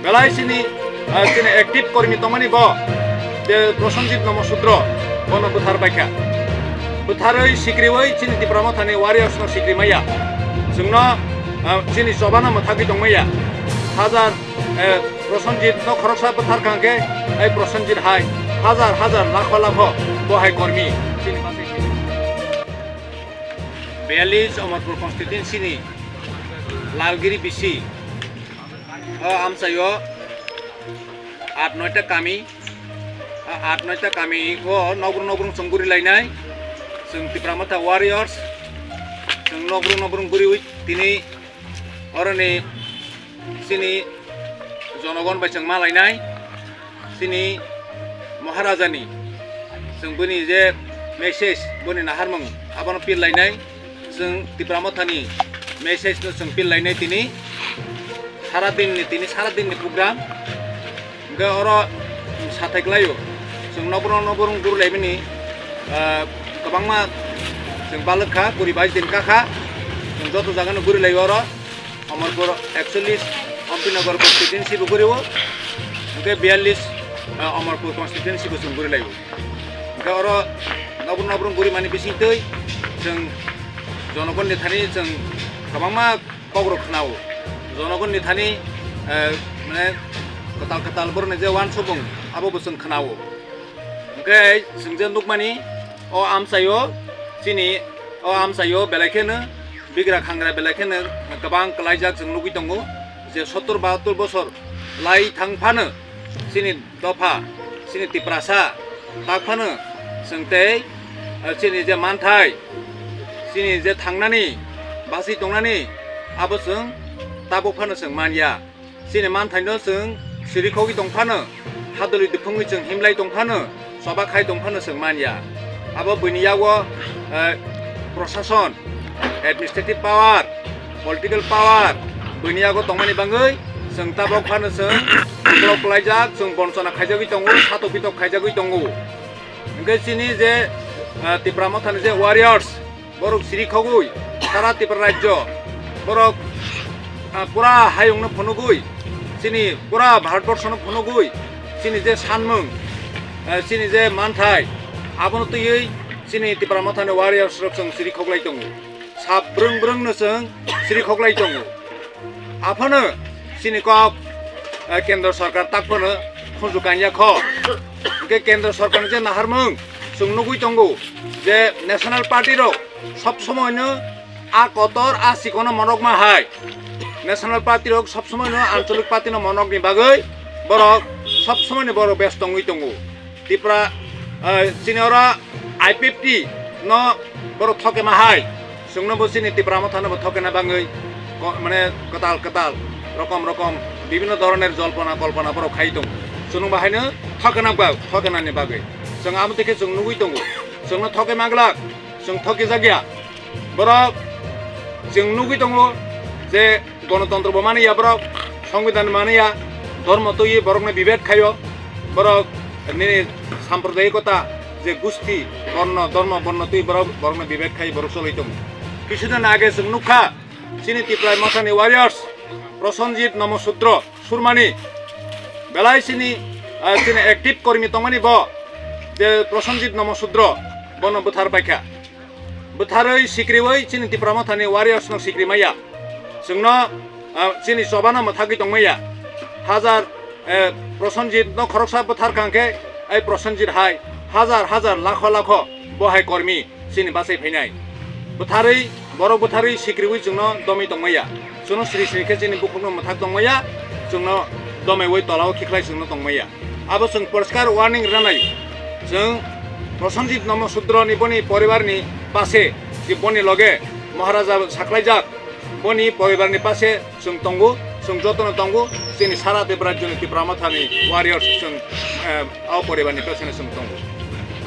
belai sini sini aktif kormi tongmani bo de Prosenjit Namosudro bono buthar baikha butharoi sikriwoi sini tipramo thani warriors no sikrimaya jungno sini sobana mathaki tongmaya hajar Prosenjit no khoroksa buthar kangke ai Prosenjit hai hajar lakho lakho bohai kormi sini masih 42 Amarpur constituency ni Lalgiri bisi amsayo 8-9 kami 8-9 kami nogrung songguri lainai sing tipramata warriors sing nogrung guri tini orani sini jonogon baisang malainai sini Maharajani sing buni je message buni naharmung abano pil lainai sing tipramatani message no sing pil lainai tini saradin ni program ga oro sathaiklayo sing nogrung guru laibini kabangma sing balakha 22 din kakha sing joto jagano guri layo oro Amarpur 41 Ampinagar constituency bu guriwo ke 42 Amarpur constituency bu sing guri layo ga oro nogrung guri mani bisitoi sing jonogon ni thani sing kabangma kogrok khnao jonogon ni thani mane ketal borne je wan subung abo busung khnao ke singje nukmani o amsayo sini o amsayo belakhene bigra khangra belakhene kabang klaijak jeng lugui tongo je 70-72 bosor lai thangphano sini dofa sini tiprasa takphano singtei sini je manthai sini je thangnani basi tongnani abo sing tabokphano sing manya sini manthai no sing sirikhogi tongphano hadoli dupungui sing himlai tongphano sobakhai tongphano sing manya abo buniyago prosason administrative power political power buniyago tongmani bangui sing tabokphano sing blok laijak sing bonsona khaijagui tongo satopito khaijagui tongo engke sini je tipramathani je warriors borok sirikhogui sara tipra rajyo borok pura hayungno phonogui sini pura bharatborshono phonogui sini je sanmung sini je manthai abono tuyei sini tipramathani warriors rok sing sirikhoglai tongo sabrung no sing sirikhoglai tongo aphano sini kok kendra sarkar takphono khonjukanya kho ke kendra sarkar je naharmung sing nugui tongo je national party rok সব সময় কতর সিকোনো মনক মা high national party rock সব সময় আঞ্চলিক party ন মনক নি বাগৈ বরক সব সময় বড় ব্যস্ত তঙ্গু ত্রিপুরা সিনিয়রা I50 ন বড় থকে মা হাই সুংন বসিনি ত্রিপুরা মথানো থকে না বাগৈ মানে কতাল রকম বিভিন্ন ধরনের জল্পনা কল্পনা বড় খাই দং সুং বাহাইনো থকে নানি বাগৈ जों आम देखে जों नुगुइ दंगो जोंनो थके मागलाक जों थके जागिया borok जों नुगुइ दंगो जे गणतन्त्र bo maniya borok সংবিধান maniya ধর্ম তৈরি borokno বিভেদ খাयो borok ni সাম্প্রদায়িকতা যে গোষ্ঠী ধর্ম বর্ণ তৈ borokno বিভেদ খাই borok চলাই দं কিছুদিন আগে जों नुखा sini Tripura মথানি warriors Prosenjit Namosudro surmani belai sini aktif kormi tongmani bo de Prosenjit Namosudro bono buthar baikha butharoi sikriwoi sini tipramathani warriors no sikrimaya jungno sini sobana mathaki tongmaya hajar Prosenjit no khoroksa buthar kangke ai Prosenjit hai hajar lakho bohai kormi sini basai phainai butharoi borok butharoi sikriwoi jungno domi tongmaya jungno sri ke sini bukungno mathak tongmaya jungno domaiwoi tolao khiklai jungno tongmaya abo jung porskar warning ranai जों Prosenjit Namosudro ni boni poribar ni pase ji boni loge Maharaja saklaijak boni poribar ni pase जों tongu जों jotono tongu sini sara debrajjo ni tipramathani warriors जों au poribar ni pase जों tongu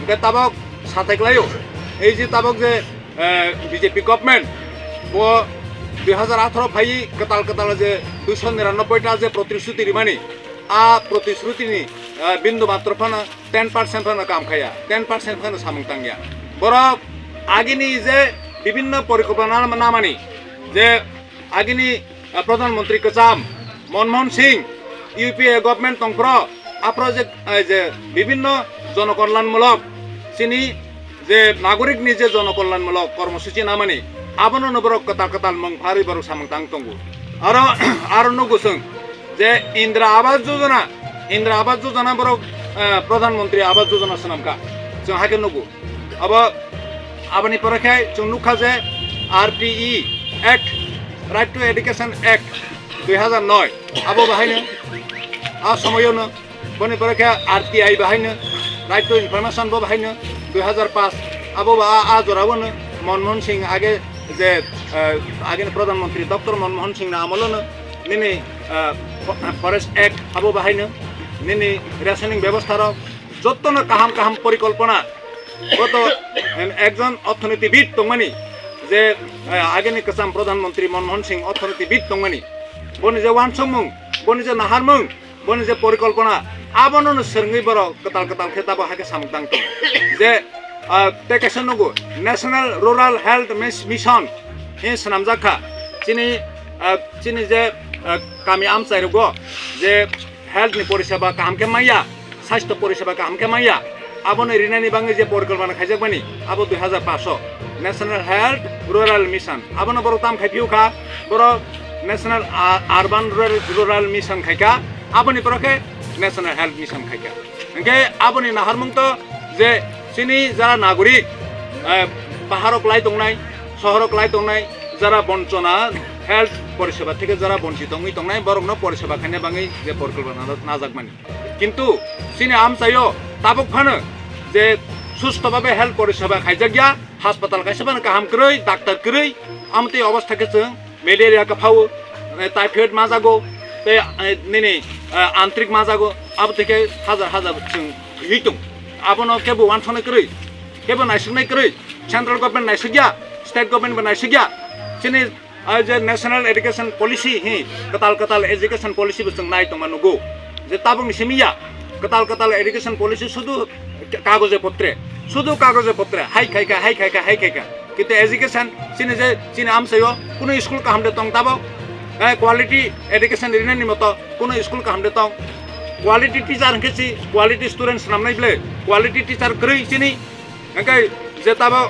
ge tabok sathaiklayo ei je tabok je BJP government bo 2018 phai ketal je 299 ta je protisruti rimani प्रतिश्रुति बिंदु मात्र 10% काम खाया 10% सामंग तंगिया बरक आगिनी जे विभिन्न परिकल्पना नामानी जे आगिनी प्रधानमंत्री कचाम मनमोहन सिंह ইউপিএ গভর্নমেন্ট তংপ্র আপ্র যে বিভিন্ন জনকল্যাণমূলক চিনি যে নাগরিক নিজে জনকল্যাণমূলক কর্মসূচি নামানি আবনো নবরক কতাল কতাল মং ফারি বরক সামং তাং তঙ্গু আর নগুসং যে ইন্দিরা আবাস যোজনা বরক প্রধানমন্ত্রী আবাস যোজনা সনামকা जों हाके नगु अब आबानि परेखाय जों नुखा जे RTE act right to education act 2009 आबो बाहायनो आ समयनो बनि परेखाय आरटीआई बाहायनो राइट टू इनफरमेशन बो बाहायनो 2005 आबो आ जरावनो मनमोहन सिंह आगे जे आगे प्रधानमंत्री डॉक्टर मनमोहन सिंह ना आमलनो निनि फरेस्ट एक्ट आबो बाहायनो निनि रेशनिंग व्यवस्था যতন কাহাম পরিকল্পনা গত একজন অর্থনীতিবিদ তংমানি যে আগেনি কাসাম প্রধানমন্ত্রী মনমোহন সিং অর্থনীতিবিদ তংমানি বনি যে ওয়ানসমুং বনি যে নাহারমুং বনি যে পরিকল্পনা আবনন সরঙ্গি বড় কতাল খেতাব হাকে সামদাং তং যে টেকেশন নগু ন্যাশনাল রুরাল হেলথ মিশন হে সনামজাখা চিনি যে কামি আমচাইরগো যে হেলথনি পরিষেবা কাহামকে মাইয়া স্বাস্থ্য পরিষেবা কামকে মাইয়া আবনো রিনানি বাঙ্গি যে পরিকল্পনা খাইজাকবানি আবো 2005 ন্যাশনাল হেলথ রুরাল মিশন আবনো বড় তাম খাইপিউখা বড় ন্যাশনাল আরবান রুরাল মিশন খাইকা আবনি পরকে ন্যাশনাল হেলথ মিশন খাইকা এনকে আবনি নাহারমুং তো যে চিনি যারা নাগরিক পাহাড়ক লাই দংনাই শহরক লাই দংনাই যারা বঞ্চনা হেলথ পরিষেবা থেকে যারা বঞ্চিত দংনাই বরং পরিষেবা খাইনে বাঙ্গি যে পরিকল্পনা নাজাকমানি কিন্তু চিনি আমচাইও তাবক ফানো যে সুস্থভাবে হেলথ পরিষেবা খাইজাগিয়া হাসপাতাল খাইসাবানো কাহাম কरै ডাক্তার কरै আমতে অবস্থাকে जों মেলেরিয়া কাফাও টাইফয়েড মাজাগো তে নিনি আন্তরিক মাজাগো আব থেকে হাজার जों হিতং আবনো কেবো ওয়ানসনে কरै কেবো নাইসংনাই কरै সেন্ট্রাল গভর্নমেন্ট নাইসगिया স্টেট गभर्नमेंट नाइसगिया चिनि जे नेशनल एजुकेशन पॉलिसी हि कताल एजुकेशन पॉलिसी बो जों नाय तंगमानुगो जे ताबुंग सिमिया कताल एजुकेशन पॉलिसी शुद्ध कागजे पत्रे हाई खाइका किंतु एजुकेशन चिनि आमसायो कुनो स्कूल का हमदे तंग ताबो क्वालिटी एजुकेशन रिनानि मतो कुनो स्कूल का हमदे तंग क्वालिटी टीचर हंकेसि क्वालिटी स्टूडेंट्स नामनायब्ले क्वालिटी टीचर ग्रै चिनि हंकै जे ताबो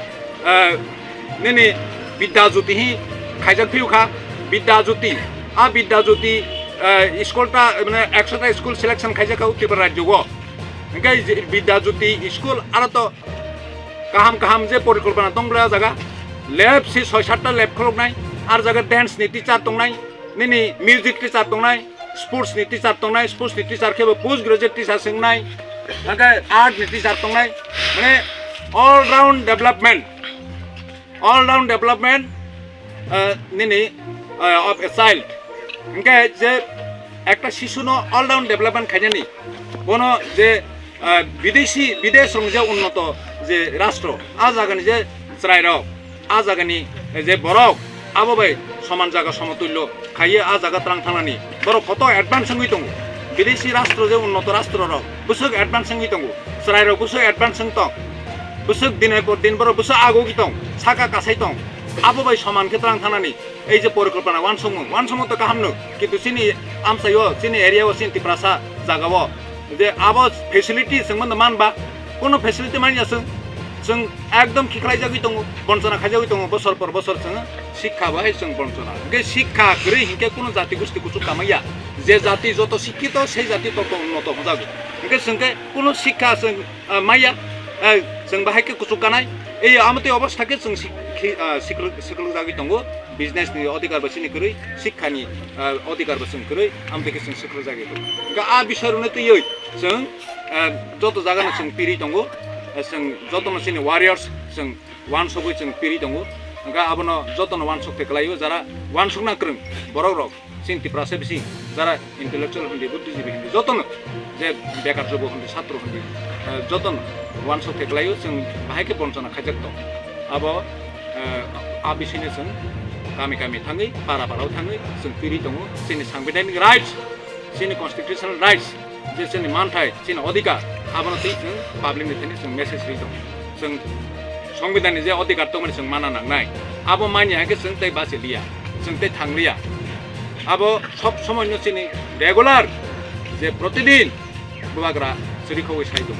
निनि विद्या ज्योति हि खाइजाक फिउखा विद्या ज्योति स्कूलटा माने 100टा स्कूल सिलेक्शन खाइजाका त्रिपुरा राज्यगो हंकै विद्या ज्योति स्कूल आरो तो काहाम जे परिकल्पना दंब्ला जागा लैब से 6-7टा लैब खलकनाय आरो जागा डांस नि टीचर दंनाय निनि म्यूजिक टीचर दंनाय स्पोर्ट्स नि टीचर दंनाय स्पोर्ट्स नि टीचर खेबो पोस्ट ग्रेजुएट टीचर सोंनाय हंकै आर्ट नि टीचर दंनाय माने ऑल राउंड डेवलपमेंट निनि ऑफ ए चाइल्ड हंकै जे একটা শিশুনো অলরাউন্ড ডেভেলপমেন্ট খাইজানি কোনো যে বিদেশ যে উন্নত যে রাষ্ট্র আ জায়গানি যে চ্রাইরক আ জায়গানি যে বরক আববাই সমান জায়গা সমতুল্য খাইয়ে আ জায়গা ত্রাং থানানি বড় কত অ্যাডভান্স হই দङ বিদেশি রাষ্ট্র যে উন্নত রাষ্ট্র রক বুসুক অ্যাডভান্স হই দङ চ্রাইরক বুসুক অ্যাডভান্স দङ বুসুক দিনের পর দিন বড় বুসুক আগগি দङ সাকা কাছাই দङ আববাই সমান ক্ষেত্রাং থানানি এই যে পরিকল্পনা ওয়ানসমু তো কাহামনো কিন্তু চিনি আমসাইও চিনি এরিয়াও চিনি প্রাসা জাগাও যে আবো ফেসিলিটি जोंमोन मानबा কোনো ফেসিলিটি মানিয়াसों जों एकदम खिख्राय जागि दङ बन्चना खाइजागि दङ बोसोर पर बोसोर जों शिक्षा बाहाय जों बन्चना के शिक्षा गरै हिंके कोनो जाति गोष्ठी कुछु कामाया जे जाति যত শিক্ষিত সেই জাতি তত উন্নত হজাগো के जोंके कोनो शिक्षा जों माया जों बाहायके कुछु कानाय এই আমতে অবস্থাকে जों सिखल जागि दङ बिजनेसनि अधिकार बसिनि करै शिक्षानि अधिकार बसिन करै आमतेके जों सिखल जागि दङ का आ बिषयरुने तयै जों যত জাगानो जों पिरि दङ जों যতनो सिनि वारियर्स जों वानसबै जों पिरि दङ का आबनो যতनो वानसक तेकलायो जारा वानसकना क्रम बरक सिन्ति प्रासे बिसि जारा इंटेलेक्चुअल हन्दि बुद्धिजीवी हन्दि যতनो जे बेकार जब हन्दि छात्र हन्दि যতनो वानसक तेकलायो जों बाहायके बन्चना खाइजाक दङ अब आ बिसैनो जों गामि थाङै पाराव थाङै जों पिरि दङ जोंनि सांबिधानिक राइट्स जोंनि कन्स्टिटिउसनेल राइट्स जे जोंनि मानथाय जोंनि अधिकार आबनो जों पाब्लिकनि थाखाय जों मेसेज होयो दङ जों संविधाननि जे अधिकार दङ जों माना नांनाय आबो मानियाखै जों तै बासिलिया जों तै थांलिया आबो सब समयनो जोंनि रेगुलार जे प्रतिदिन बुबाग्रा चुरिखौै साइदों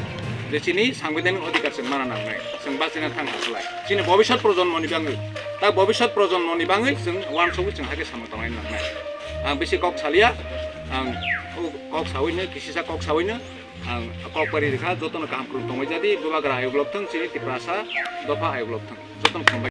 जे चिनि साংবিধানিক অধিকার जों माना नांनाय जों बासिना थांनो हासलाय चिनि भबिष्यत प्रजन्मनि बाङै दा भबिष्यत प्रजन्मनि बाङै जों वान सौै जों हागे सामतावनाय नांनाय आं बेसे कक सालिया आं कक सावैनो किसिसा कक सावैनो आं कक बारि रेखा जतन काम दंबाय जादि बुबाग्रा आयोग्लबथों चिनि तिप्रासा दफा आयोग्लबथों जतन खालामबाय